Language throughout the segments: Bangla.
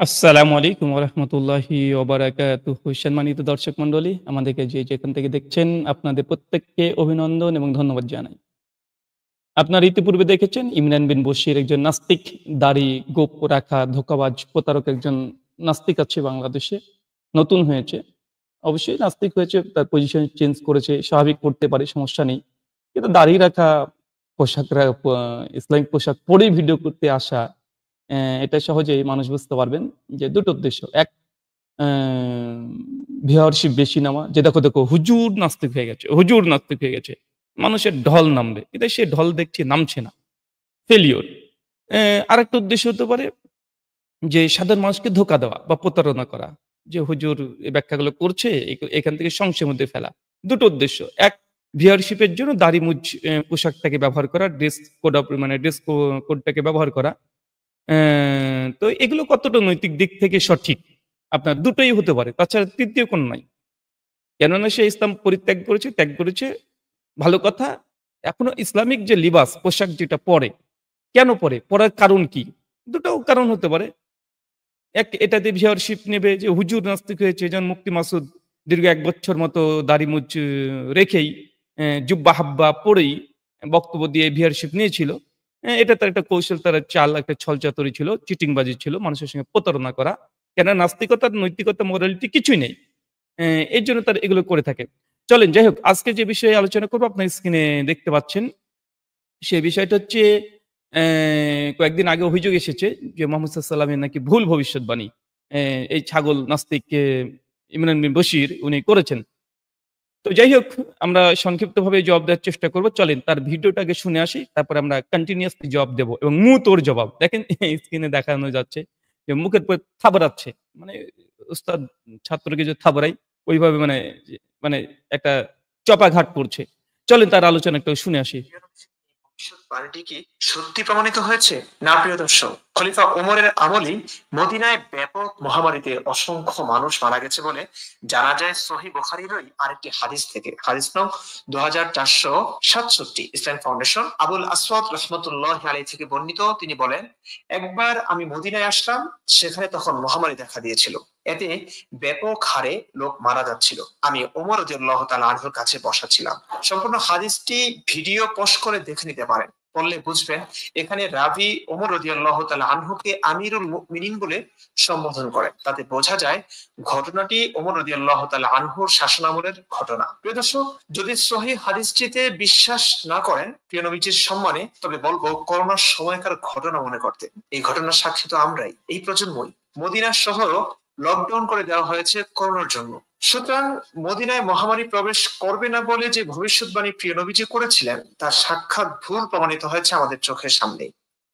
আসসালামু আলাইকুম ওরহমতুল্লাহি ওবারাকাতুহু। সম্মানিত দর্শক মণ্ডলী, আমাদেরকে যে যেখান থেকে দেখছেন আপনাদের প্রত্যেককে অভিনন্দন এবং ধন্যবাদ জানাই। আপনারা ইতিপূর্বে দেখেছেন ইমরান বিন বশির একজন নাস্তিক, দাড়ি, গোঁফ রাখা, ধোঁকাবাজ, প্রতারক একজন নাস্তিক আছে বাংলাদেশে। নতুন হয়েছে। অবশ্যই নাস্তিক হয়েছে, তার পজিশন চেঞ্জ করেছে, স্বাভাবিক করতে পারে, সমস্যা নেই। কিন্তু দাড়ি রাখা, ইসলামিক পোশাক পরেই ভিডিও করতে আসা, এটা সহজেই মানুষ বুঝতে পারবেন যে ২ টো উদ্দেশ্য। এক, অ্যা ভিউয়ারশিপ বেশি নেওয়া, যে দেখো, দেখো হুজুর নাস্তিক হয়ে গেছে, হুজুর নাস্তিক হয়ে গেছে। মানুষের ঢল নামবে। কিন্তু সে ঢল দেখছি নামছে না। ফেলিউর। আরেকটা উদ্দেশ্য হতে পারে যে সাধারণ মানুষকে ধোঁকা দেওয়া বা প্রতারণা করা। যে হুজুর এই ব্যাখ্যাগুলো করছে, এখান থেকে সংশয়ের মধ্যে ফেলা। ২ টো উদ্দেশ্য। এক, ভিউয়ারশিপ এর জন্য দাড়ি পোশাকটাকে ব্যবহার করা, ড্রেস কোড মানে কোডটাকে ব্যবহার করা। তো এগুলো কতটা নৈতিক দিক থেকে সঠিক? আপনার দুটোই হতে পারে। তাছাড়া তৃতীয় কোন নাই। কেননা সে ইসলাম পরিত্যাগ করেছে, ত্যাগ করেছে, ভালো কথা। এখনো ইসলামিক যে লিবাস, পোশাক যেটা পরে, কেন পরে? পরার কারণ কি? দুটোও কারণ হতে পারে। এক, এটা দিয়ে ভিউয়ারশিপ নেবে যে হুজুর নাস্তিক হয়েছে। যেমন মুফতি মাসুদ দীর্ঘ ১ বছর মতো দাড়ি-মুছ রেখেই, জুব্বা-হাব্বা পরেই বক্তব্য দিয়ে ভিউয়ারশিপ নিয়েছিল। এটা তার একটা কৌশল, তার চাল, একটা ছলচাতুরি ছিল, চিটিংবাজি ছিল, মানুষের সঙ্গে প্রতারণা করা। কেননা নাস্তিকতার নৈতিকতা, মোরালিটি কিছুই নেই। এজন্য তারা এগুলো করে থাকে। চলেন যাই হোক, আজকে যে বিষয়ে আলোচনা করব আপনার স্ক্রিনে দেখতে পাচ্ছেন। সে বিষয়টা হচ্ছে, কয়েকদিন আগে অভিযোগ এসেছে যে মোহাম্মদ সাল্লাল্লাহু নাকি ভুল ভবিষ্যৎবাণী এই ছাগল নাস্তিক ইমরান বিন বশির উনি করেছেন। তো যাই হোক, আমরা সংক্ষিপ্তভাবে জবাব দেওয়ার চেষ্টা করব। চলেন তার ভিডিওটা আগে শুনে আসি। তারপরে আমরা কন্টিনিউয়াসলি জবাব দেব এবং মুঁতোর জবাব। দেখেন স্ক্রিনে দেখানো যাচ্ছে যে মুখের উপর থাবড়াচ্ছে। মানে উস্তাদ ছাত্রকে যে থাবড়ায় ওইভাবে, মানে একটা চপাঘাত করছে। চলেন তার আলোচনা একটু শুনে আসি। ভবিষ্যৎবাণীটি কি সত্যি প্রমাণিত হয়েছে? না প্রিয় দর্শক, খলিফা ওমরের আমলেই মদিনায় ব্যাপক মহামারীতে অসংখ্য মানুষ মারা গেছে বলে জানা যায় সহিহ বুখারীরই আরেকটি হাদিস থেকে। হাদিস নং ২৪৬৭। ইসলাম ফাউন্ডেশন আবুল আসওয়াদ রহমতুল্লাহ আলাইহি থেকে বর্ণিত। তিনি বলেন, একবার আমি মদিনায় আসলাম, সেখানে তখন মহামারী দেখা দিয়েছিল। এতে ব্যাপক হারে লোক মারা যাচ্ছিল। আমি ওমর রাদিয়াল্লাহু তাআলা আনহুর কাছে বসা ছিলাম। সম্পূর্ণ হাদিসটি ভিডিও পোস্ট করে দেখে নিতে পারেন, পড়লে বুঝবেন। এখানে রাবি ওমর রাদিয়াল্লাহু তাআলা আনহুকে আমিরুল মুমিনিন বলে সম্বোধন করেন। তাতে বোঝা যায় ঘটনাটি ওমর রাদিয়াল্লাহু তাআলা আনহুর শাসনামলের ঘটনা। প্রিয় দর্শক, যদি সহিহ হাদিসটিতে বিশ্বাস না করেন প্রিয় নবীজির সম্মানে, তবে বলবো করোনার সময়কার ঘটনা মনে করতে। এই ঘটনার সাক্ষী তো আমরাই, এই প্রজন্মই। মদিনা শহর লকডাউন করে দেওয়া হয়েছে করোনার জন্য। সুতরাং মদিনায় মহামারী প্রবেশ করবে না বলে যে ভবিষ্যৎবাণী প্রিয় নবীজি করেছিলেন, তার সাক্ষাৎ ভুল প্রমাণিত হয়েছে আমাদের চোখের সামনে।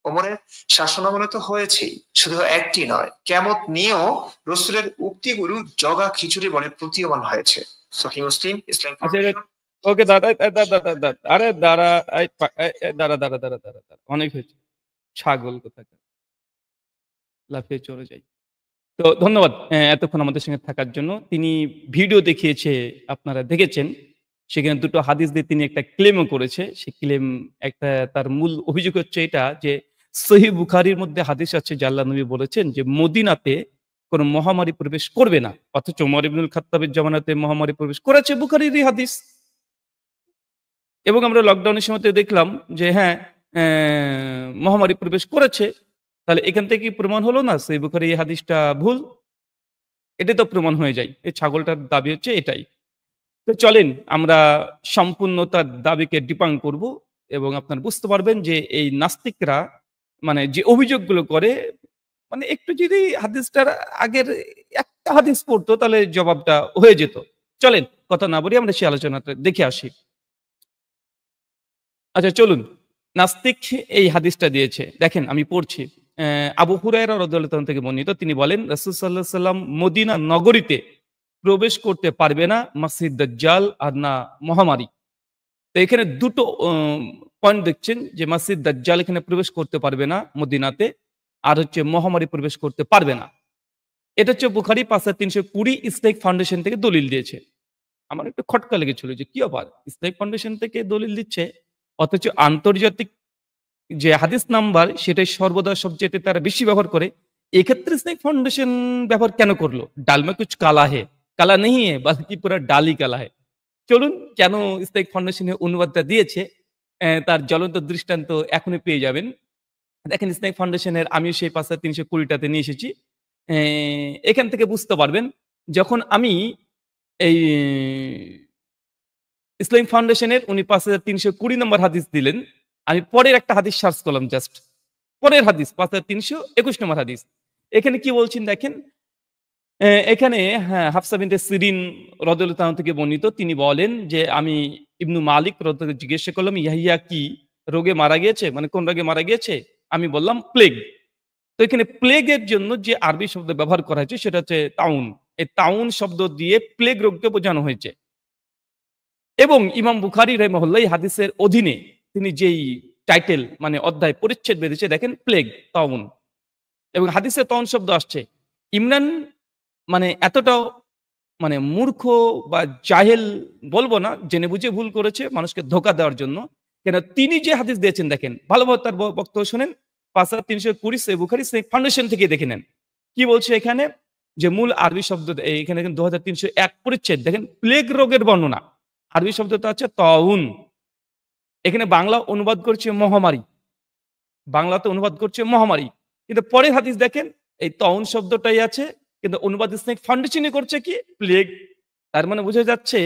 ওমরের শাসনামলে তো হয়েছেই, শুধু একটি নয়, কিয়ামত নিয়েও রসুলের উক্তিগুলো জগা খিচুড়ি বলে প্রতীয়মান হয়েছে। সহিহ মুসলিম, ইসলাম আচ্ছা, এটা ফাউন্ডেশন। ওকে দাদা, দাঁড়া। আরে দাঁড়া, দাঁড়া। অনেক হয়েছে। ছাগল কোথাকার। লাফিয়ে চলে যাই। তো ধন্যবাদ এতক্ষণ আমাদের সঙ্গে থাকার জন্য। তিনি ভিডিও দেখিয়েছে, আপনারা দেখেছেন। সেখানে ২ টো হাদিস দিয়ে তিনি একটা ক্লেমও করেছে। সে ক্লেম, একটা তার মূল অভিযোগ হচ্ছে এটা যে, সহিহ বুখারীর মধ্যে হাদিস আছে যে আল্লাহর নবী বলেছেন যে মদিনাতে কোন মহামারী প্রবেশ করবে না। অথচ ওমর ইবনুল খাত্তাবের জামানাতে মহামারী প্রবেশ করেছে, বুখারীরই হাদিস। এবং আমরা লকডাউনের সময়তে দেখলাম যে হ্যাঁ, মহামারী প্রবেশ করেছে। তাহলে এখান থেকে কি প্রমাণ হলো না সহিহ বুখারীর এই হাদিসটা ভুল? এটাই তো প্রমাণ হয়ে যায়। এই ছাগলটার দাবি হচ্ছে এটাই। তো চলেন আমরা সম্পূর্ণ তার দাবিকে ডিবাঙ্ক করব এবং আপনারা বুঝতে পারবেন যে এই নাস্তিকরা, মানে যে অভিযোগগুলো করে, মানে একটু যদি হাদিসটার আগের একটা হাদিস পড়তো তাহলে জবাবটা হয়ে যেত। চলেন কথা না বলি, আমরা সেই আলোচনাটা দেখে আসি। আচ্ছা চলুন। নাস্তিক এই হাদিসটা দিয়েছে। দেখেন আমি পড়ছি। আবু হুরায়রা রাদিয়াল্লাহু তাআলা থেকে বর্ণিত। তিনি বলেন রাসূল সাল্লাল্লাহু আলাইহি সাল্লাম মদিনা নগরীতে প্রবেশ করতে পারবে না মাসিহ দাজ্জাল আর না মহামারী। তো এখানে ২ টো পয়েন্ট দেখছেন যে মাসিহ দাজ্জাল এখানে প্রবেশ করতে পারবে না মদিনাতে। আর হচ্ছে মহামারী প্রবেশ করতে পারবে না। এটা হচ্ছে বুখারী ৫৩২০ ইসলামিক ফাউন্ডেশন থেকে দলিল দিয়েছে। আমার একটু খটকা লেগেছিল যে কি ব্যাপার? ইসলামিক ফাউন্ডেশন থেকে দলিল দিচ্ছে, অথচ আন্তর্জাতিক যে হাদিস নাম্বার সেটাই সর্বদা সবচাইতে তারা বেশি ব্যবহার করে। এক্ষেত্রে ইসলামিক ফাউন্ডেশন ব্যবহার কেন করলো? ডাল মে কুছ কালা হে, কালা নেহি হে বালকি পুরা ডালই কালা হে। চলুন কেন ইসলামিক ফাউন্ডেশনের অনুবাদটা দিয়েছে তার জ্বলন্ত দৃষ্টান্ত এখনই পেয়ে যাবেন। দেখেন ইসলামিক ফাউন্ডেশনের আমিও সেই ৫,৩২০ টাতে নিয়ে এসেছি। অ্যা এখান থেকে বুঝতে পারবেন যখন আমি এই ইসলামিক ফাউন্ডেশনের উনি ৫,৩২০ নম্বর হাদিস দিলেন। আমি পরের একটা হাদিস সার্চ করলাম জাস্ট। পরের হাদিস ৫,৩২১ নম্বর হাদিস। এখানে কি বলছেন দেখেন, এখানে হ্যাঁ, হাফসা বিনতে সিরিন রাদিয়াল্লাহু তাআলা থেকে বর্ণিত। তিনি বলেন যে, আমি ইবনু মালিক রাদিয়াল্লাহু জিজ্ঞাসা করলাম, ইয়াহিয়া কি রোগে মারা গিয়েছে? মানে কোন রোগে মারা গিয়েছে? আমি বললাম প্লেগ। তো এখানে প্লেগের জন্য যে আরবি শব্দ ব্যবহার করা হয়েছে সেটা হচ্ছে তাউন। এই তাউন শব্দ দিয়ে প্লেগ রোগকে বোঝানো হয়েছে। এবং ইমাম বুখারী রাহিমাহুল্লাহ এই হাদিসের অধীনে তিনি যেই টাইটেল মানে অধ্যায় পরিচ্ছেদ বেঁধেছে দেখেন প্লেগ, তাউন। এবং হাদিসে তাউন শব্দ আসছে। ইমরান মানে এতটাও মানে মূর্খ বা জাহেল বলবো না, জেনে বুঝে ভুল করেছে মানুষকে ধোঁকা দেওয়ার জন্য। কেন তিনি যে হাদিস দিয়েছেন দেখেন, ভালোভাবে তার বক্তব্য শোনেন। ৫,৩২০ সহিহ বুখারী সহিহ ফাউন্ডেশন থেকে দেখে নেন। কি বলছে এখানে? যে মূল আরবি শব্দ এখানে দেখেন ২৩০১ পরিচ্ছেদ দেখেন প্লেগ রোগের বর্ণনা। আরবি শব্দটা হচ্ছে তাউন। এখানে বাংলা অনুবাদ করছে মহামারী। বাংলাতে অনুবাদ করছে মহামারী। কিন্তু পরের হাদিস দেখেন এই তাউন শব্দটাই আছে। কিন্তু অনুবাদ ইসলামিক ফাউন্ডেশনে করছে কি? প্লেগ। তার মানে বোঝা যাচ্ছে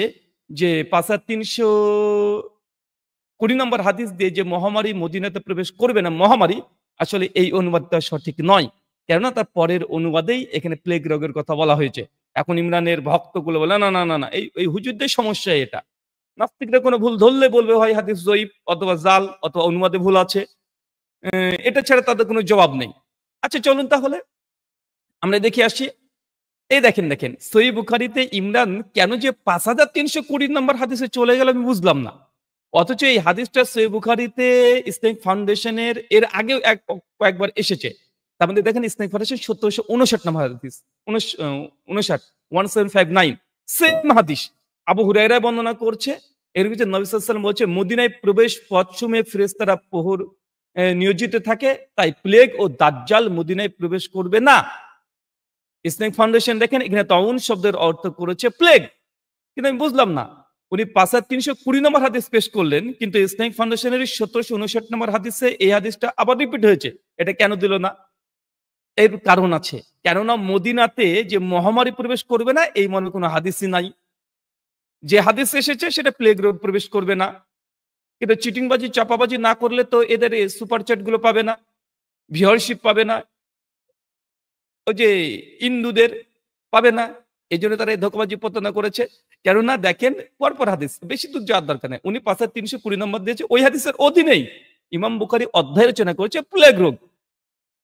যে ৫,৩২০ নম্বর হাদিস দিয়ে যে মহামারী মদিনাতে প্রবেশ করবে না মহামারী, আসলে এই অনুবাদটা সঠিক নয়। কেননা তার পরের অনুবাদেই এখানে প্লেগ রোগের কথা বলা হয়েছে। এখন ইমরানের ভক্তগুলো বলে না, না, না, না, এই হুজুরদের সমস্যা এটা। নাস্তিকরা কোনো ভুল ধরলে বলবে হয় হাদিস জয়ীফ অথবা জাল অথবা অনুবাদে ভুল আছে। এটা ছাড়া তাদের কোনো জবাব নেই। আচ্ছা চলুন তাহলে আমরা দেখে আসি। এই দেখেন সহিহ বুখারীতে ইমরান কেন যে ৫,৩২০ নম্বর হাদিসে চলে গেল আমি বুঝলাম না। অথচ এই হাদিসটা সহিহ বুখারীতে ইসলামিক ফাউন্ডেশনের এর আগেও কয়েকবার এসেছে। তার মধ্যে দেখেন ইসলামিক ফাউন্ডেশন ১৭৫৯ নম্বর হাদিস ৫৯ 1759 সেম হাদিস। আবু হুরায়রা বর্ণনা করছে। এর ভিতরে নবী সাল্লাল্লাহু আলাইহি ওয়াসাল্লাম বলছে মদিনায় প্রবেশ পথসমূহে ফেরেশতারা প্রহর নিয়োজিত থাকে, তাই প্লেগ ও দাজ্জাল মদিনায় প্রবেশ করবে না। ইসলামিক ফাউন্ডেশন দেখেন এখানে তাউন শব্দের অর্থ করেছে প্লেগ। কিন্তু আমি বুঝলাম না। উনি ৫,৩২০ নম্বর হাদিস পেশ করলেন, কিন্তু ইসলামিক ফাউন্ডেশনের ১৭৫৯ নম্বর হাদিসে এই হাদিসটা আবার রিপিট হয়েছে। এটা কেন দিল না? এর কারণ আছে। কেননা মদিনাতে যে মহামারী প্রবেশ করবে না এই মনে কোনো হাদিসই নাই। যে হাদিস এসেছে সেটা প্লেগ রোগ প্রবেশ করবে না। কিন্তু চিটিংবাজি চাপাবাজি না করলে তো এদের সুপার চ্যাট গুলো পাবে না, ভিউয়ারশিপ পাবে না, ওই যে ইন্দুদের পাবে না। এজন্য তারা এই ধোঁকাবাজি প্রতারণা করেছে। কেননা দেখেন পরপর হাদিস বেশি দূর যাওয়ার দরকার নেই। উনি ৫,৩২০ নম্বর দিয়েছে ওই হাদিসের অধীনেই ইমাম বুখারী অধ্যায় রচনা করেছে প্লেগ রোগ।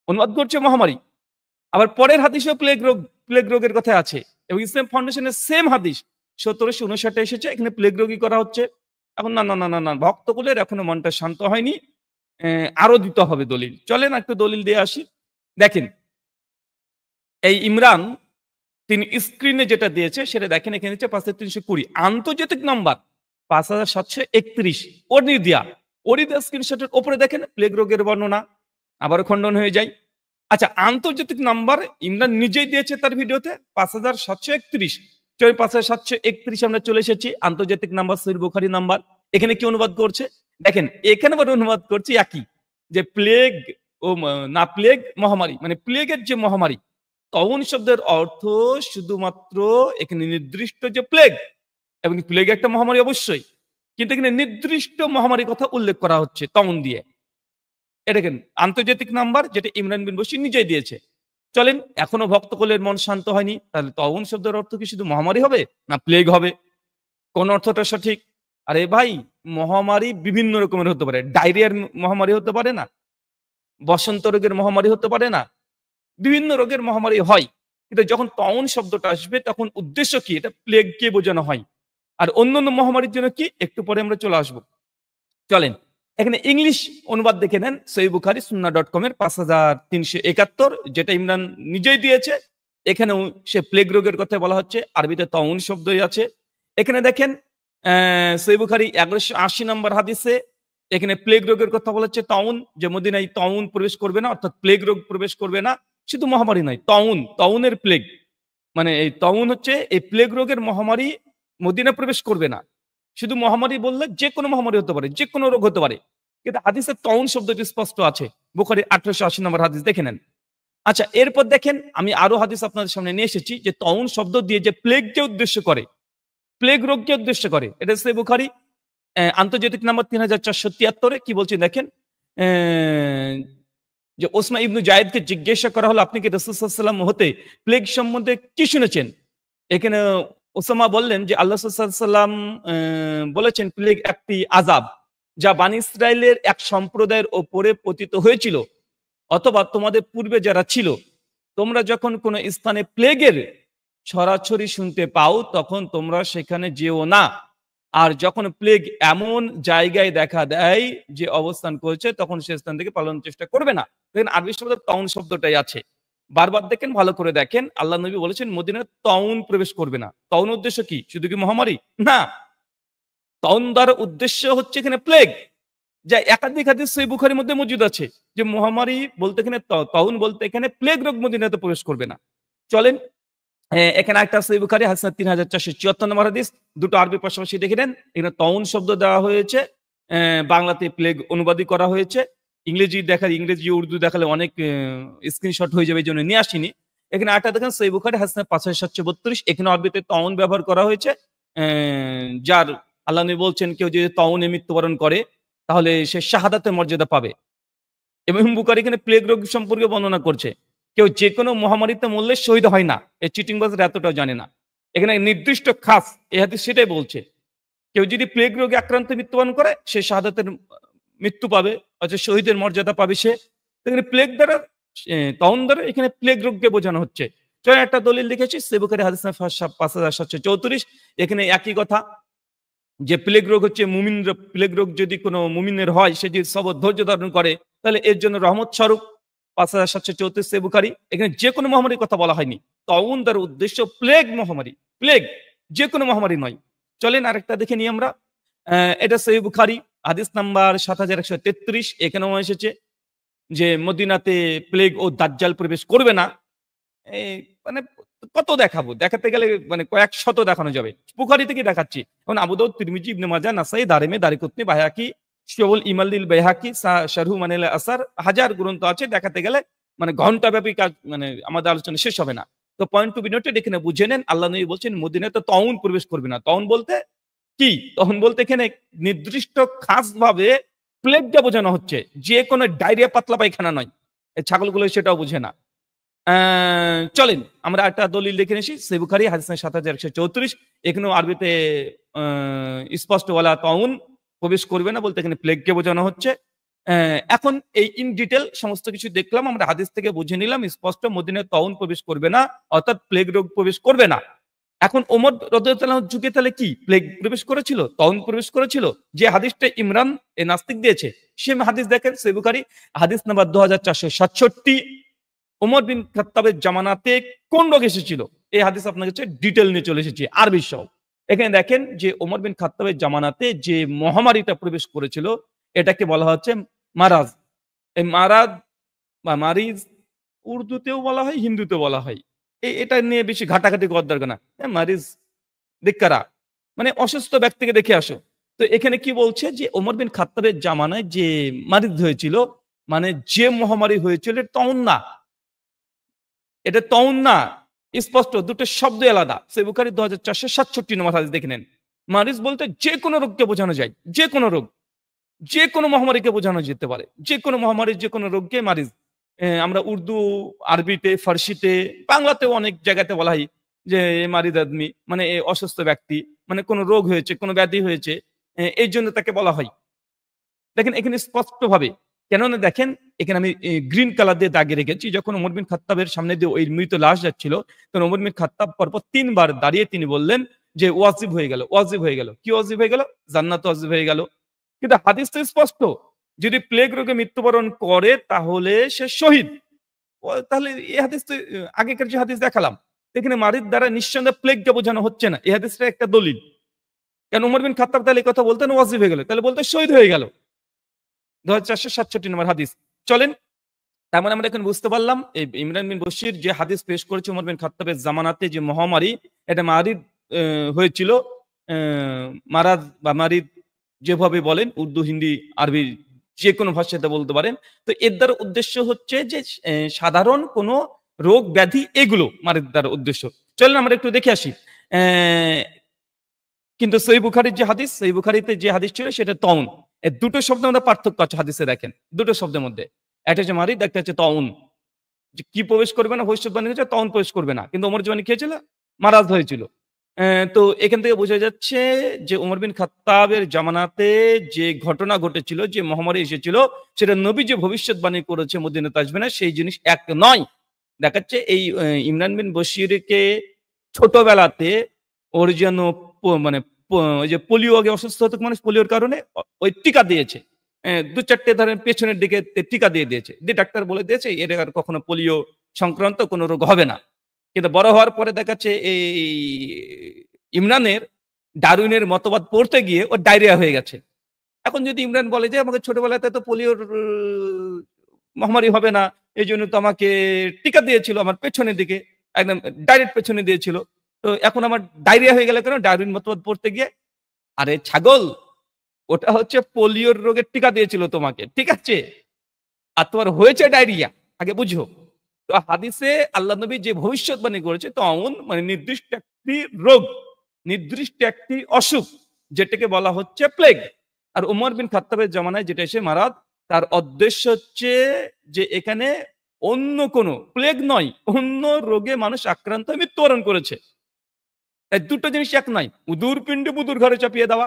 অনুবাদ করছে মহামারী। আবার পরের হাদিসেও প্লেগ রোগের কথা আছে। এবং ইসলাম ফাউন্ডেশনের সেম হাদিস ১৭৫৯ এসেছে। এখানে প্লেগ রোগী করা হচ্ছে। এখন না ভক্তকুলের এখনো মনটা শান্ত হয়নি। আরো দিতে হবে দলিল। চলেন একটু দলিল দিয়ে আসি। দেখেন এই ইমরান তিনি স্ক্রিনে যেটা দিয়েছে সেটা দেখেন এখানে হচ্ছে ৫,৩২০ আন্তর্জাতিক নাম্বার ৫,৭৩১ ওরই দেয়া স্ক্রিনশটের উপরে দেখেন প্লেগ রোগের বর্ণনা আবারও খণ্ডন হয়ে যায়। আচ্ছা আন্তর্জাতিক নাম্বার ইমরান নিজেই দিয়েছে তার ভিডিওতে ৫,৭৩১। ৫,৭৩১ আমরা চলে এসেছি। আন্তর্জাতিক নাম্বার সহিহ বুখারী নাম্বার। এখানে কি অনুবাদ করছে দেখেন, এখানে আবার অনুবাদ করছে একই যে প্লেগ ও না প্লেগ মহামারী, মানে প্লেগের যে মহামারী তাউন শব্দের অর্থ শুধুমাত্র এখানে নির্দিষ্ট যে প্লেগ, এবং প্লেগ একটা মহামারী অবশ্যই, কিন্তু এখানে নির্দিষ্ট মহামারীর কথা উল্লেখ করা হচ্ছে তাউন দিয়ে। এটা দেখেন আন্তর্জাতিক নাম্বার যেটা ইমরান বিন বশির নিজেই দিয়েছে। চলেন এখনো ভক্তকুলের মন শান্ত হয়নি, তাহলে তাউন শব্দের অর্থ কি শুধু মহামারী হবে না প্লেগ হবে? কোন অর্থটা সঠিক? আরে ভাই মহামারী বিভিন্ন রকমের হতে পারে। ডায়রিয়ার মহামারী হতে পারে না, বসন্ত রোগের মহামারী হতে পারে না, বিভিন্ন রোগের মহামারী হয়। কিন্তু যখন তাউন শব্দটা আসবে তখন উদ্দেশ্য কি? এটা প্লেগকে বোঝানো হয়। আর অন্যান্য মহামারীর জন্য কি একটু পরে আমরা চলে আসবো। চলেন এখানে ইংলিশ অনুবাদ দেখে নেন সহিহ বুখারী সুন্নাহ.com এর ৫,৩৭১ যেটা ইমরান নিজেই দিয়েছে। এখানেও সে প্লেগ রোগের কথা বলা হচ্ছে, আরবিতে তাউন শব্দই আছে। এখানে দেখেন সহিহ বুখারী ১১৮০ নম্বর হাদিসে এখানে প্লেগ রোগের কথা বলা হচ্ছে তাউন, যে মদিনায় তাউন প্রবেশ করবে না, অর্থাৎ প্লেগ রোগ প্রবেশ করবে না। শুধু মহামারী নয়, তাউনের প্লেগ, মানে এই তাউন হচ্ছে এই প্লেগ রোগের মহামারী মদিনা প্রবেশ করবে না। শুধু মহামারী বললে যে কোনো মহামারী হতে পারে, যে কোনো রোগ হতে পারে। কিন্তু হাদিসে তাউন শব্দটি স্পষ্ট আছে। বুখারী 1880 নম্বর হাদিস, দেখে নেন। আচ্ছা, এরপর দেখেন আমি আরো হাদিস আপনাদের সামনে নিয়ে এসেছি যে তাউন শব্দ দিয়ে যে প্লেগকে উদ্দেশ্য করে, প্লেগ রোগকে উদ্দেশ্য করে। এটা সহিহ বুখারী আন্তর্জাতিক নাম্বার 3473 কি বলছে দেখেন। যে ওসমা ইবনু জায়েদকে জিজ্ঞাসা করা হলো, আপনি কি রাসূল সাল্লাল্লাহু আলাইহি ওয়াসাল্লাম হতে প্লেগ সম্বন্ধে কি শুনেছেন? এখানে ওসামা বললেন যে আল্লাহ সাল্লাল্লাহু আলাইহি ওয়াসাল্লাম বলেছেন প্লেগ একটি আযাব যা বনী ইসরাইলের এক সম্প্রদায়ের ওপরে পতিত হয়েছিল, অথবা তোমাদের পূর্বে যারা ছিল। তোমরা যখন কোনো স্থানে প্লেগের ছড়াছড়ি শুনতে পাও তখন তোমরা সেখানে যেও না। আর যখন প্লেগ এমন জায়গায় দেখা দেয় যে অবস্থান করছে তখন সে স্থান থেকে পালানোর চেষ্টা করবে না। দেখেন আরবি শব্দ তাউন শব্দটাই আছে। বারবার দেখেন, ভালো করে দেখেন, আল্লাহ নবী বলেছেন মদিনায় তাউন প্রবেশ করবে না। তাউন উদ্দেশ্য কি? শুধু কি মহামারী? না, তাউন দ্বারা উদ্দেশ্য হচ্ছে এখানে প্লেগ, যা একাধিক হাদিস সহিহ বুখারীর মধ্যে মজুদ আছে যে মহামারী বলতে এখানে তাউন বলতে এখানে প্লেগ রোগ মদিনাতে প্রবেশ করবে না। চলেন এখানে একটা সহিহ বুখারী হাদিস 3474 নম্বর হাদিস, দুটো আরবি পাশাপাশি দেখে নেন। এখানে তাউন শব্দ দেওয়া হয়েছে, বাংলাতে প্লেগ অনুবাদই করা হয়েছে। ইংরেজি উর্দু দেখালে অনেক স্ক্রিনশট হয়ে যাবে, এই জন্য নিয়ে আসিনি। এখানে আরেকটা দেখেন সহিহ বুখারী হাদিস 5732, এখানে আরবিতে তাউন ব্যবহার করা হয়েছে। যার আল্লাহ নবী বলছেন কেউ যদি তাউনে মৃত্যুবরণ করে তাহলে সে শাহাদাতের মর্যাদা পাবে। এবং বুখারী এখানে প্লেগ রোগ সম্পর্কে বর্ণনা করছে। কেউ যে কোনো মহামারীতে মরলে শহীদ হয় না, এই চিটিংবাজরা এতটাও জানে না। এখানে নির্দিষ্ট খাস এই হাদিস সেটাই বলছে, কেউ যদি প্লেগ রোগে আক্রান্ত মৃত্যুবরণ করে সে শাহাদাতের মৃত্যু পাবে, অর্থাৎ শহীদের মর্যাদা পাবে সে। এখানে প্লেগ দ্বারা তাউন দ্বারা এখানে প্লেগ রোগকে বোঝানো হচ্ছে। চলেন একটা দলিল লিখেছি সহিহ বুখারী হাদিস 5734, এখানে একই কথা যে প্লেগ রোগ হচ্ছে মুমিনরা, প্লেগ রোগ যদি কোনো মুমিনের হয় সে যদি সবর ধৈর্য ধারণ করে তাহলে এর জন্য রহমত স্বরূপ। 5734 সহিহ বুখারী। এখানে যে কোনো মহামারীর কথা বলা হয়নি, তাউন দ্বারা উদ্দেশ্য প্লেগ মহামারী, প্লেগ, যে কোনো মহামারী নয়। চলেন আরেকটা দেখে নিই আমরা। এটা সহিহ বুখারী হাদিস নাম্বার 7133, এখানেও এসেছে যে মদিনাতে প্লেগ ও দাজ্জাল প্রবেশ করবে না। এই মানে কত দেখাবো, দেখাতে গেলে মানে কয়েক শত দেখানো যাবে। বুখারী থেকে দেখাচ্ছি। এখন আবু দাউদ, তিরমিজি, ইবনে মাজাহ, নাসাই, দারিমি, দারিকুতনি, বায়হাকি, শুউল ইমাল বাইহাকি, শারহু মানিল আসার, হাজার গ্রন্থ আছে। দেখাতে গেলে মানে ঘন্টাব্যাপী কাজ, মানে আমাদের আলোচনা শেষ হবে না। তো পয়েন্ট টু বি নোটেড, এখানে বুঝে নেন আল্লাহ নবী বলছেন মদিনাতে তাউন প্রবেশ করবে না। তাউন বলতে কি? তাউন বলতে এখানে নির্দিষ্ট খাস ভাবে প্লেগটা বোঝানো হচ্ছে, যে কোনো ডায়রিয়া পাতলা পায়খানা নয়। এই ছাগলগুলো সেটাও বুঝে না। চলেন আমরা একটা দলিল দেখে নিয়েছি সহিহ বুখারী হাদিস 7134, এখানেও আরবিতে স্পষ্ট ওয়ালা তাউন প্রবেশ করবে না বলতে এখানে প্লেগকে বোঝানো হচ্ছে। এখন এই ইন ডিটেল সমস্ত কিছু দেখলাম, আমরা হাদিস থেকে বুঝে নিলাম স্পষ্ট মদিনায় তাউন প্রবেশ করবে না, অর্থাৎ প্লেগ রোগ প্রবেশ করবে না। এখন ওমর রাদিয়াল্লাহু তাআলার যুগে তাহলে কি প্লেগ প্রবেশ করেছিল, তাউন প্রবেশ করেছিল? যে হাদিসটা ইমরান এই নাস্তিক দিয়েছে সে হাদিস দেখেন সহিহ বুখারী হাদিস নাম্বার 2467, ওমর বিন খাত্তাবের জামানাতে কোন রোগ এসেছিল? এই হাদিস আপনার কাছে ডিটেল নিয়ে চলে এসেছি আরবি সহ। এখানে দেখেন যে ওমর বিন খাত্তাবের জামানাতে যে মহামারীটা প্রবেশ করেছিল এটাকে বলা হচ্ছে মারাজ। এই মারাজ বা মারিজ উর্দুতেও বলা হয়, হিন্দুতেও বলা হয়। এটা নিয়ে বেশি ঘাটাঘাটি করার দরকার না। মারিজ দিক্কারা মানে অসুস্থ ব্যক্তিকে দেখে আসো। তো এখানে কি বলছে যে ওমর বিন খাত্তাবের জামানায় যে মারিজ হয়েছিল, মানে যে মহামারী হয়েছিল তাউন না, এটা তাউন না, স্পষ্ট দুটো শব্দ আলাদা। সহিহ বুখারী 2467 নম্বর হাদিস দেখে নেন। মারিজ বলতে যে কোনো রোগকে বোঝানো যায়, যে কোনো রোগ, যে কোনো মহামারীকে বোঝানো যেতে পারে, যে কোনো মহামারীর যে কোনো রোগকে মারিজ। আমরা উর্দু, আরবিতে, ফার্সিতে, বাংলাতেও অনেক জায়গাতে বলা হয় যে মারিদ আদমি মানে অসুস্থ ব্যক্তি, মানে কোনো রোগ হয়েছে, কোনো ব্যাধি হয়েছে, এই জন্য তাকে বলা হয়। দেখেন এখানে স্পষ্টভাবে, কেননা দেখেন এখানে আমি গ্রিন কালার দিয়ে দাগে রেখেছি, যখন ওমর বিন খাত্তাবের সামনে দিয়ে ওই মৃত লাশ যাচ্ছিল তখন ওমর বিন খাত্তাব পরপর 3 বার দাঁড়িয়ে তিনি বললেন যে ওয়াজিব হয়ে গেল, ওয়াজিব হয়ে গেল। কি ওয়াজিব হয়ে গেল? জান্নাত ওয়াজিব হয়ে গেল। কিন্তু হাদিস তো স্পষ্ট, যদি প্লেগ রোগে মৃত্যুবরণ করে তাহলে সে শহীদ। তাহলে এই হাদিস তো আগেকার যে হাদিস দেখালাম, এখানে মারিদ দ্বারা নিঃসন্দেহে প্লেগকে বোঝানো হচ্ছে না। এই হাদিসটা একটা দলিল। কেন ওমর বিন খাত্তাব তাহলে এই কথা বলতেন ওয়াজিব হয়ে গেল, তাহলে বলতে শহীদ হয়ে গেল। 2467 নম্বর হাদিস। চলেন তার মানে আমরা এখন বুঝতে পারলাম এই ইমরান বিন বশির যে হাদিস পেশ করেছে উমর বিন খাত্তাবের জামানাতে যে মহামারী, এটা মারিদ হয়েছিল, মারাদ বা মারিদ যেভাবে বলেন, উর্দু, হিন্দি, আরবি যে কোনো ভাষাতে বলতে পারেন। তো এর দ্বারা উদ্দেশ্য হচ্ছে যে সাধারণ কোনো রোগ ব্যাধি, এগুলো মারিদ দ্বারা উদ্দেশ্য। চলেন আমরা একটু দেখে আসি। কিন্তু সহিহ বুখারীর যে হাদিস, সহিহ বুখারীতে যে হাদিস ছিল সেটা তাউন। এই দুটো শব্দের মধ্যে পার্থক্য আছে হাদিসে, দেখেন দুটো শব্দের মধ্যে, একটা হচ্ছে মারিদ, একটা হচ্ছে তাউন। যে কি প্রবেশ করবে না, ভবিষ্যৎবাণী হচ্ছে তাউন প্রবেশ করবে না, কিন্তু ওমর জীবনে কি হয়েছিল, মারাজ হয়েছিল। তো এখান থেকে বোঝা যাচ্ছে যে উমর বিন খাত্তাবের জামানাতে যে ঘটনা ঘটেছিল, যে মহামারী এসেছিল, সেটা নবী যে ভবিষ্যৎবাণী করেছে মদিনাতে আসবে না, সেই জিনিস এক নয়। দেখাচ্ছে এই ইমরান বিন বশিরকে ছোটবেলাতে ওর যেন মানে ওই যে পোলিও, আগে অসুস্থ হতো মানুষ, পোলিওর কারণে ওই টিকা দিয়েছে, 2-4টে ধরেন পেছনের দিকে টিকা দিয়ে দিয়েছে, দিয়ে ডাক্তার বলে দিয়েছে এর আর কখনো পোলিও সংক্রান্ত কোনো রোগ হবে না। কিন্তু বড় হওয়ার পরে দেখাচ্ছে এই ইমরানের ডারউইনের মতবাদ পড়তে গিয়ে ওর ডায়রিয়া হয়ে গেছে। এখন যদি ইমরান বলে যে আমাকে ছোটবেলাতে তো পোলিওর মহামারী হবে না, এই জন্য তো আমাকে টিকা দিয়েছিল আমার পেছনের দিকে, একদম ডাইরেক্ট পেছনে দিয়েছিল, তো এখন আমার ডায়রিয়া হয়ে গেল কেন, ডারউইন মতবাদ পড়তে গিয়ে। আরে ছাগল, ওটা হচ্ছে পোলিওর রোগের টিকা দিয়েছিল তোমাকে, ঠিক আছে, আর তোমার হয়েছে ডায়রিয়া, আগে বুঝো। তো হাদিসে আল্লাহ নবী যে ভবিষ্যৎবাণী করেছে, তখন মানে নির্দিষ্ট একটি রোগ, নির্দিষ্ট একটি অসুখ, যেটাকে বলা হচ্ছে প্লেগ। আর উমর বিন খাত্তাবের জামানায় যেটা এসে মারাদ, তার উদ্দেশ্য হচ্ছে যে এখানে অন্য কোনো প্লেগ নয়, অন্য রোগে মানুষ আক্রান্ত হয়ে মৃত্যুবরণ করেছে। এই দুটো জিনিস এক নয়। উদুর পিণ্ডে বুদুর ঘরে চাপিয়ে দেওয়া,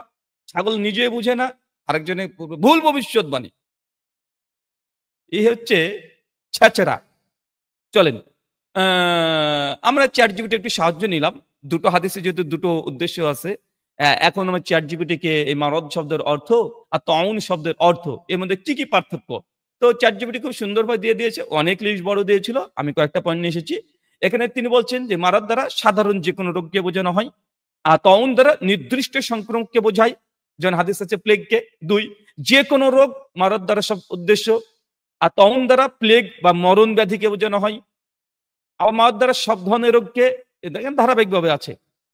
ছাগল নিজে বুঝে না, আরেকজনে ভুল ভবিষ্যৎবাণী, এই হচ্ছে ছেচরা। চলেন আমরা চ্যাট জিপিটি একটু সাহায্য নিলাম, দুটো হাদিসে যেহেতু দুটো উদ্দেশ্য আছে। এখন আমরা চ্যাট জিপিটিকে এই মারদ শব্দের অর্থ আর তাউন শব্দের অর্থ, এর মধ্যে কি কি পার্থক্য, তো চ্যাট জিপিটি খুব সুন্দরভাবে দিয়ে দিয়েছে, অনেক লিস্ট বড় দিয়েছিল, আমি কয়েকটা পয়েন্ট নিয়ে এসেছি। এখানে তিনি বলছেন যে মারাদ দ্বারা সাধারণ যে কোনো রোগকে বোঝানো হয়, আর তাউন দ্বারা নির্দিষ্ট সংক্রমণকে বোঝায়, যেমন হাদিস আছে প্লেগকে। 2, যে কোনো রোগ মারাদ দ্বারা সব উদ্দেশ্য, আর তাউন দ্বারা প্লেগ বা মরণ ব্যাধিকে বোঝানো হয়। আবার মারাদ দ্বারা সব ধরনের রোগকে, দেখেন ধারাবাহিকভাবে আছে,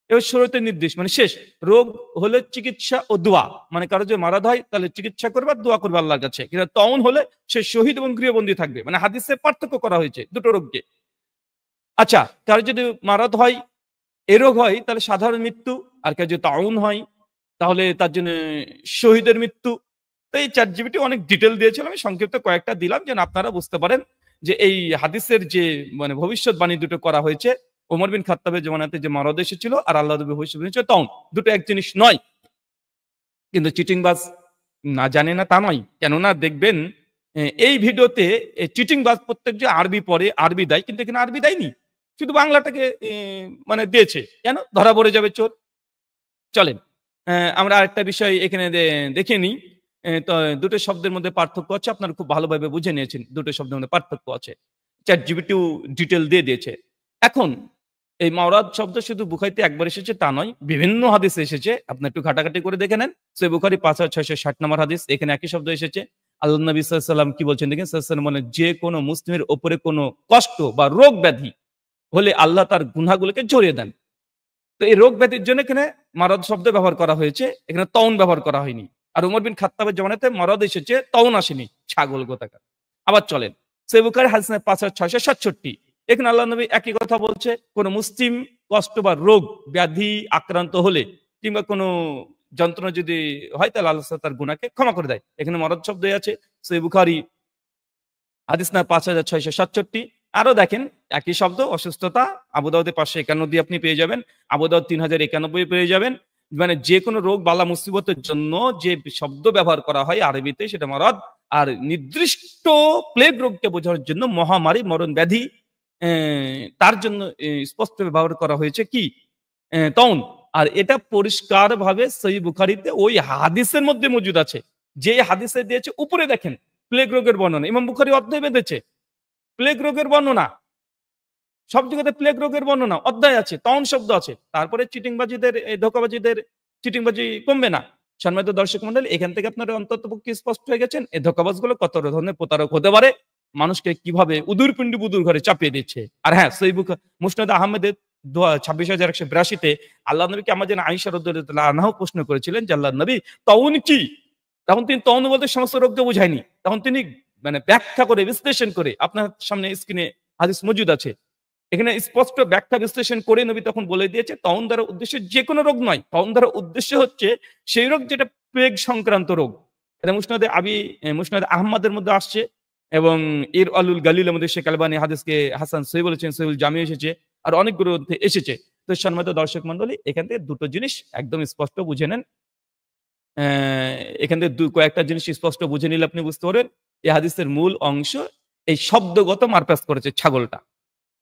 এবার শুরুতে নির্দেশ মানে শেষ। রোগ হলে চিকিৎসা ও দোয়া, মানে কারো যদি মারাদ হয় তাহলে চিকিৎসা করবে আর দোয়া করবে আল্লাহর কাছে, কিন্তু তাউন হলে সে শহীদ এবং গৃহবন্দী থাকবে। মানে হাদিসে পার্থক্য করা হয়েছে দুটো রোগকে। আচ্ছা, কারো যদি মারাদ হয়, এ রোগ হয়, তাহলে সাধারণ মৃত্যু, আর কারো যদি তাউন হয় তাহলে তার জন্য শহীদের মৃত্যু। তো এই চ্যাট জিপিটি অনেক ডিটেল দিয়েছিল, আমি সংক্ষিপ্ত কয়েকটা দিলাম যেন আপনারা বুঝতে পারেন যে এই হাদিসের যে মানে ভবিষ্যৎবাণী দুটো করা হয়েছে, ওমর বিন খাত্তাবের জামানাতে যে মারাদ এসেছিল আর আল্লাহ নবী ভবিষ্যৎবাণী ছিল তাউন, দুটো এক জিনিস নয়। কিন্তু চিটিংবাজ না জানে না তা নয়, কেননা দেখবেন এই ভিডিওতে চিটিংবাজ প্রত্যেক যে আরবি পড়ে, আরবি দেয়, কিন্তু এখানে আরবি দেয়নি, শুধু বাংলাটাকে মানে দিয়েছে, কেন, ধরা পড়ে যাবে চোর। চলেন আমরা আরেকটা বিষয় এখানে দেখে নিই। তো দুটো শব্দের মধ্যে পার্থক্য আছে, আপনারা খুব ভালোভাবে বুঝে নিয়েছেন দুটো শব্দের মধ্যে পার্থক্য আছে, চ্যাট জিপিটিও ডিটেল দিয়ে দিয়েছে। এখন এই মাওরাদ শব্দ শুধু বুখারিতে একবার এসেছে তা নয়, বিভিন্ন হাদিসে এসেছে, আপনি একটু ঘাটাঘাটি করে দেখে নেন। সহিহ বুখারী 5660 নম্বর হাদিস, এখানে একই শব্দ এসেছে। আল্লাহ নবী সাল্লাল্লাহু আলাইহি ওয়াসাল্লাম কি বলছেন দেখেন, সাল্লাল্লাহু আলাইহি ওয়াসাল্লাম বলেন, যে কোনো মুসলিমের উপরে কোনো কষ্ট বা রোগ ব্যাধি হলে আল্লাহ তার গুনাহগুলোকে ঝরিয়ে দেন। তো এই রোগ ব্যাধির জন্য এখানে মারাদ শব্দ ব্যবহার করা হয়েছে, এখানে তাউন ব্যবহার করা হয়নি। আর উমর বিন খাত্তাবের জামানাতে মারাদ এসেছে, তাউন আসেনি, ছাগল গোতাকার। আবার চলেন সহিহ বুখারী হাদিস 5667, এখানে আল্লাহ নবী একই কথা বলছে, কোন মুসলিম কষ্ট বা রোগ ব্যাধি আক্রান্ত হলে কিংবা কোনো যন্ত্রণা যদি হয়, তাহলে আল্লাহ তার গুনাহকে ক্ষমা করে দেয়। এখানে মারাদ শব্দ আছে, সহিহ বুখারী হাদিস না 5667। আরো দেখেন একই শব্দ অসুস্থতা, আবু দাউদে 551 দিয়ে আপনি পেয়ে যাবেন, আবু দাউদ 3091 পেয়ে যাবেন। মানে যে কোনো রোগ বালা মুসিবতের জন্য যে শব্দ ব্যবহার করা হয় আরবিতে, সেটা মারাদ। আর নির্দিষ্ট প্লেগ রোগকে বোঝানোর জন্য মহামারী, মরণ ব্যাধি, তার জন্য স্পষ্ট ব্যবহার করা হয়েছে কি, তাউন। আর এটা পরিষ্কার ভাবে সহিহ বুখারীতে ওই হাদিসের মধ্যে মজুদ আছে, যে হাদিসে দিয়েছে উপরে দেখেন প্লেগ রোগের বর্ণনা, ইমাম বুখারী অধ্যায় বেঁধেছে প্লেগ রোগের বর্ণনা, সব জায়গাতে প্লেগ রোগের বর্ণনা অধ্যায় আছে, তাউন শব্দ আছে। তারপরে চিটিংবাজিদের, ধোঁকাবাজিদের চিটিংবাজি কমবে না। সম্মানিত দর্শক মন্ডলী, এখান থেকে আপনারা অন্ততপক্ষে স্পষ্ট হয়ে গেছেন এই ধোঁকাবাজগুলো কত ধরনের প্রতারক হতে পারে। মানুষকে কিভাবে উদুর পিণ্ডি বুদুর ঘরে চাপিয়ে দিচ্ছে। আর হ্যাঁ, সহিহ মুসনাদ আহমেদের 26,182 আল্লাহ নবীকে আমাদের আয়েশা রাদিয়াল্লাহু আনহা প্রশ্ন করেছিলেন যে, আল্লাহর নবী তাউন কি? তখন তিনি তাউন বলতে সমস্ত রোগকে বোঝায়নি। তখন তিনি মানে ব্যাখ্যা করে বিশ্লেষণ করে, আপনার সামনে স্ক্রিনে হাদিস মজুদ আছে। এখানে স্পষ্ট ব্যাখ্যা বিশ্লেষণ করে নবী তখন বলে দিয়েছে তাউন দ্বারা উদ্দেশ্য যেকোনো রোগ নয়। তাউন দ্বারা উদ্দেশ্য হচ্ছে সেই রোগ যেটা প্লেগ সংক্রান্ত রোগ। এটা মুসনাদে আহমদের মধ্যে আসছে এবং ইরওয়ালুল গালিলের মধ্যে শেখ আলবানী হাদিসকে হাসান সহিহ বলেছেন, সহিহুল জামি এসেছে। আর অনেক গ্রন্থে এসেছে। তো সম্মানিত দর্শক মণ্ডলী, এখান থেকে দুটো জিনিস একদম স্পষ্ট বুঝে নেন। অ্যা এখান থেকে কয়েকটা জিনিস স্পষ্ট বুঝে নিলে আপনি বুঝতে পারবেন এই হাদিসের মূল অংশ এই শব্দগত মারপ্যাচ করেছে ছাগলটা।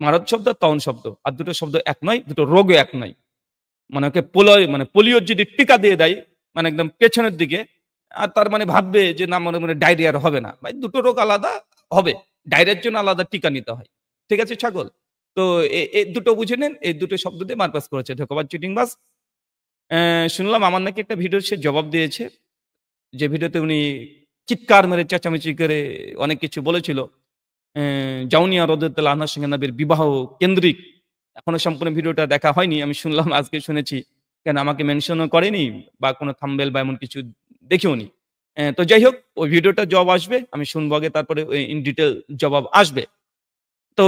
মারদ শব্দ, তাউন শব্দ। আর দুটো শব্দ এক নয়, দুটো রোগও এক নয়। মানে ওকে পোলিওর যদি টিকা দিয়ে দেয় মানে একদম পেছনের দিকে, আর তার মানে ভাববে যে না মনে ডায়রিয়ার হবে না। ভাই দুটো রোগ আলাদা হবে। ডায়রিয়ার জন্য আলাদা টিকা নিতে হয়। ঠিক আছে ছাগল? তো এই দুটো বুঝে নেন, এই দুটো শব্দ দিয়ে মারপ্যাচ করেছে ধোঁকাবাজ চিটিংবাজ। শুনলাম আমার নাকি একটা ভিডিওর সে জবাব দিয়েছে। যে ভিডিওতে উনি চিৎকার মেরে চেঁচামেচি করে অনেক কিছু বলেছিল। জাউনিয়া রাদিয়াল্লাহু আনহার সঙ্গে নবীর বিবাহ কেন্দ্রিক। এখনো সম্পূর্ণ ভিডিওটা দেখা হয়নি। আমি শুনলাম, আজকে শুনেছি। কেন আমাকে মেনশনও করেনি বা কোনো থাম্বনেল বা এমন কিছু দেখেওনি। তো যাই হোক, ওই ভিডিওটার জবাব আসবে। আমি শুনবো আগে, তারপরে ওই ইন ডিটেইল জবাব আসবে। তো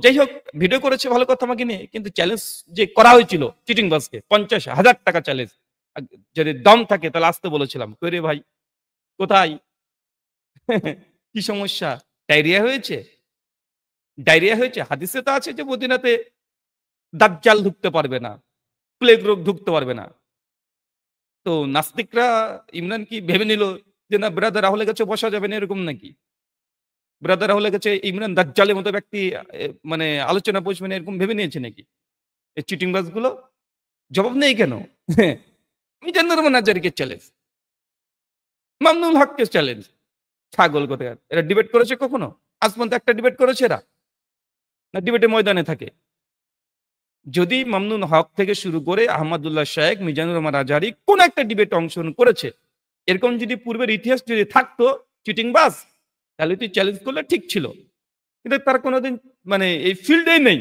যাই হোক, ভিডিও করেছে ভালো কথা আমাকে নিয়ে। কিন্তু চ্যালেঞ্জ যে করা হয়েছিল চিটিংবাজকে 50,000 টাকা চ্যালেঞ্জ। যদি দম থাকে তাহলে আসতে বলেছিলাম। কই রে ভাই? কোথায়? কি সমস্যা? ডায়রিয়া হয়েছে? ডায়রিয়া হয়েছে? হাদিসে তো আছে যে মদিনাতে দাজ্জাল ঢুকতে পারবে না। প্লেগ রোগ ঢুকতে পারবে না। তো নাস্তিকরা ইমরান কি ভেবে নিল যে না ব্রাদার রাহুলের কাছে বসা যাবে না এরকম নাকি? ব্রাদার রাহুলের কাছে ইমরান দাজ্জালের মতো ব্যক্তি মানে আলোচনা বসবে না এরকম ভেবে নিয়েছে নাকি? এই চিটিংবাজ গুলো? জবাব নেই কেন? মিজানুর রহমান আজারীকে চ্যালেঞ্জ। মামনুল হককে চ্যালেঞ্জ। ছাগল কোথাকার। এরা ডিবেট করেছে কখনো? আজ পর্যন্ত একটা ডিবেট করেছে এরা? না ডিবেটের ময়দানে থাকে? যদি মামনুন হক থেকে শুরু করে আহমদুল্লাহ শায়েখ, মিজানুর রহমান আজহারী কোন একটা ডিবেটে অংশগ্রহণ করেছে, এরকম যদি পূর্বের ইতিহাস যদি থাকতো চিটিংবাজ, তাহলে তুই চ্যালেঞ্জ করলে ঠিক ছিল। কিন্তু তার কোনোদিন মানে এই ফিল্ডেই নেই।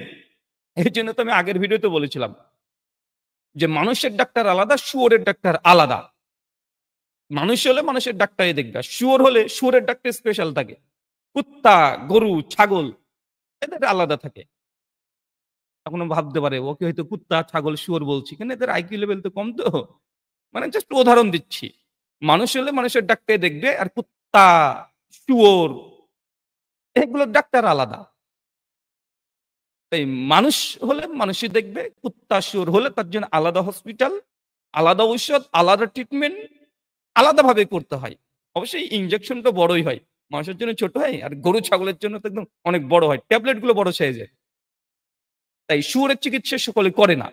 এই জন্য তো আমি আগের ভিডিওতে বলেছিলাম যে মানুষের ডাক্তার আলাদা, শুয়োরের ডাক্তার আলাদা। মানুষ হলে মানুষের ডাক্তারই দেখবে, শুয়োর হলে শুয়োরের ডাক্তার স্পেশাল থাকে। কুত্তা, গরু, ছাগল এদের আলাদা থাকে। এখনো ভাবতে পারে ওকে হয়তো কুত্তা, ছাগল, শুয়োর বলছি। কিন্তু এদের আইকিউ লেভেল তো কম তো। মানে জাস্ট উদাহরণ দিচ্ছি। মানুষ হলে মানুষের ডাক্তার দেখবে, আর কুত্তা, শুয়োর এগুলোর ডাক্তার আলাদা। তাই মানুষ হলে মানুষই দেখবে, কুত্তা, শুয়োর হলে তার জন্য আলাদা হসপিটাল, আলাদা ঔষধ, আলাদা ট্রিটমেন্ট আলাদাভাবে করতে হয়। অবশ্যই ইনজেকশনটা বড়ই হয়। মানুষের জন্য ছোট হয়, আর গরু ছাগলের জন্য তো একদম অনেক বড় হয়। ট্যাবলেট গুলো বড় সাইজের। তাই শুয়োরের চিকিৎসা সকলে করে না।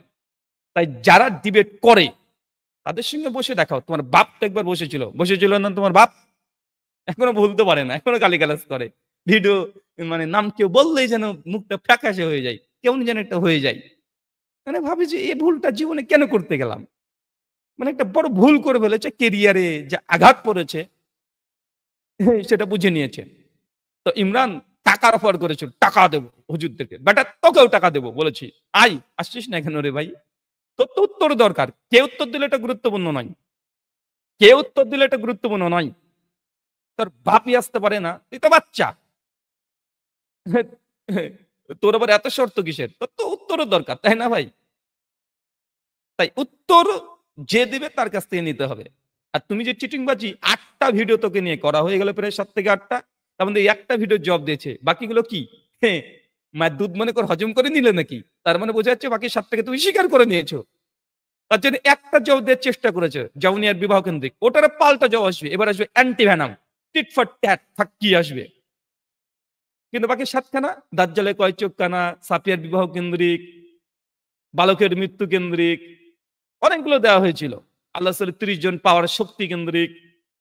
তাই যারা ডিবেট করে তাদের সঙ্গে বসে দেখাও। তোমার বাপ তো একবার বসেছিল না তোমার বাপ? এখনো ভুলতে পারে না, এখনো গালিগালাজ করে। ভিডিও মানে নাম কেউ বললেই যেন মুখটা ফ্যাকাশে হয়ে যায়, কেমন যেন একটা হয়ে যায়। মানে ভাবি যে এই ভুলটা জীবনে কেন করতে গেলাম? মানে একটা বড় ভুল করে ফেলেছে, কেরিয়ারে যে আঘাত পড়েছে সেটা বুঝে নিয়েছে। তো ইমরান টাকার অফার করেছিল, টাকা দেবো হুজুরদেরকে। বেটা তোকেও টাকা দেবো বলেছি। আসছিস না এখানে রে ভাই? তোর তো উত্তর দরকার। কে উত্তর দিলে এটা গুরুত্বপূর্ণ নয়। কে উত্তর দিলে এটা গুরুত্বপূর্ণ নয়। তোর বাপই আসতে পারে না, তুই তো বাচ্চা। তোর আবার এত শর্ত কিসের? তোর তো উত্তরও দরকার, তাই না ভাই? তাই উত্তর যে দিবে তার কাছ থেকে নিতে হবে। আর তুমি যে চিটিংবাজি, 8টা ভিডিও তোকে নিয়ে করা হয়ে গেল, প্রায় 7 থেকে 8টা। তার মধ্যে একটা ভিডিও জব দিয়েছে, বাকিগুলো কি? মায়ের দুধ মনে কর হজম করে নিলে নাকি? তার মানে বোঝা যাচ্ছে বাকি 7টাকে তুমি স্বীকার করে নিয়েছো। তার জন্য একটা জবাব দেওয়ার চেষ্টা করেছে, জাউনিয়ার বিবাহ কেন্দ্রিক। ওটার পাল্টা জবাব আসবে। এবার আসবে anti venom, tit for tat, ফাঁকি আসবে। কিন্তু বাকি 7খানা, দাজ্জালে কয় চোখ কানা, সাফিয়ার বিবাহ কেন্দ্রিক, বালকের মৃত্যু কেন্দ্রিক, অনেকগুলো দেওয়া হয়েছিল। আল্লাহ 30 জন পাওয়ার শক্তি কেন্দ্রিক।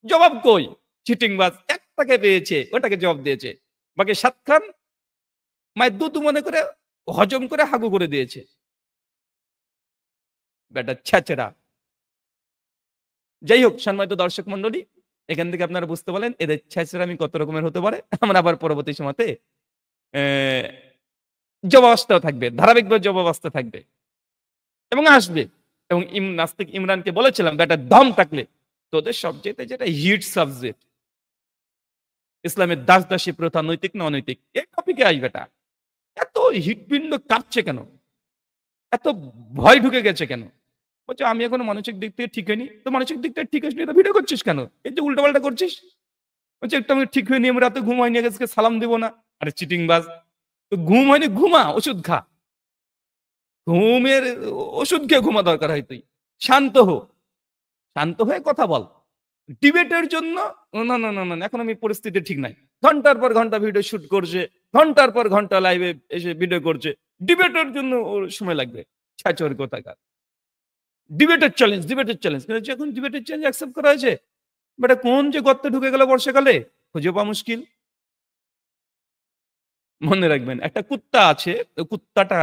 জবাব কই? চিটিংবাজ একটাকে পেয়েছে, ওটাকে জবাব দিয়েছে। বাকি 7খান মায়ের দুধ মনে করে হজম করে হাগু করে দিয়েছে। বেটা ছ্যাচেরা। যাই হোক, সম্মানিত দর্শক মন্ডলী, এখান থেকে আপনারা বুঝতে পারলেন এদের ছেঁচড়ামি কত রকমের হতে পারে। আমরা আবার পরবর্তী সময়তে জবাব আসতেও থাকবে, ধারাবাহিকভাবে জবাব আসতে থাকবে এবং আসবে। এবং নাস্তিক ইমরানকে বলেছিলাম, বেটা দম থাকলে তোদের সবচেয়ে যেটা হিট সাবজেক্ট, ইসলামের দাস-দাসী প্রথা নৈতিক না অনৈতিক, এই টপিকে আসবে। এটা এত হৃৎপিণ্ড কাঁপছে কেন? এত ভয় ঢুকে গেছে কেন? বলছে আমি এখনো মানসিক দিক থেকে ঠিক হয়নি। তো মানসিক দিক থেকে ঠিক হয়নি তো ভিডিও করছিস কেন? এই যে উল্টাপাল্টা করছিস। বলছে একটু আমি ঠিক হয়নি, আমি রাতে ঘুম হয়নি, আজকে সালাম দিব না। আরে চিটিংবাজ, তো ঘুম হয়নি, ঘুমা, ওষুধ খা। ঘুমের ওষুধ খেয়ে ঘুমা দরকার হয়। তুই শান্ত হো, শান্ত হয়ে কথা বল। ডিবেটের জন্য না না না না, এখন আমি পরিস্থিতি ঠিক নাই। ঘন্টার পর ঘন্টা ভিডিও শুট করছে, ঘন্টার পর ঘন্টা লাইভে এসে ভিডিও করছে। ডিবেটের জন্য ওর সময় লাগবে। ছাচর কোথাকার। ডিবেটের চ্যালেঞ্জ, ডিবেটের চ্যালেঞ্জ। এখন ডিবেটের চ্যালেঞ্জ অ্যাকসেপ্ট করা হয়েছে। বেটা কোন যে গর্তে ঢুকে গেল বর্ষাকালে, খুঁজে পাওয়া মুশকিল। মনে রাখবেন, একটা কুত্তা আছে, ওই কুত্তাটা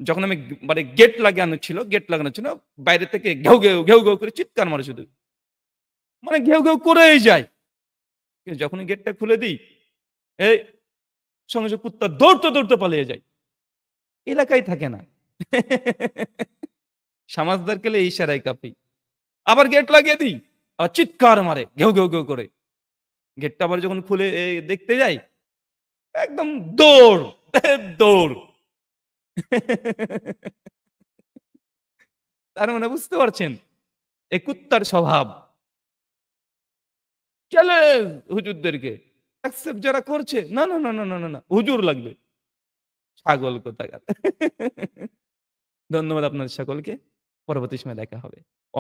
যখন আমি মানে গেট লাগানো ছিল, বাইরে থেকে ঘেউ ঘেউ ঘেউ ঘেউ করে চিৎকার মারে শুধু। মানে ঘেউ ঘেউ করেই যায়। কিন্তু যখনই গেটটা খুলে দিই, এই সঙ্গে সঙ্গে কুত্তা দৌড়তে দৌড়তে পালিয়ে যায়। এলাকায় থাকে না। সমাজদার কেলে এই ইশারায় কাঁপি। আবার গেট লাগিয়ে দিই, আবার চিৎকার মারে ঘেউ ঘেউ ঘেউ করে। গেটটা আবার যখন খুলে দেখতে যাই, একদম দৌড় দৌড়। তার মানে বুঝতে পারছেন এই কুত্তার স্বভাব। চ্যালেঞ্জ হুজুরদেরকে, অ্যাকসেপ্ট যারা করছে, না না না না না না না, হুজুর লাগবে। ছাগল কোথাকার। ধন্যবাদ আপনাদের সকলকে। পরবর্তী সময় দেখা হবে।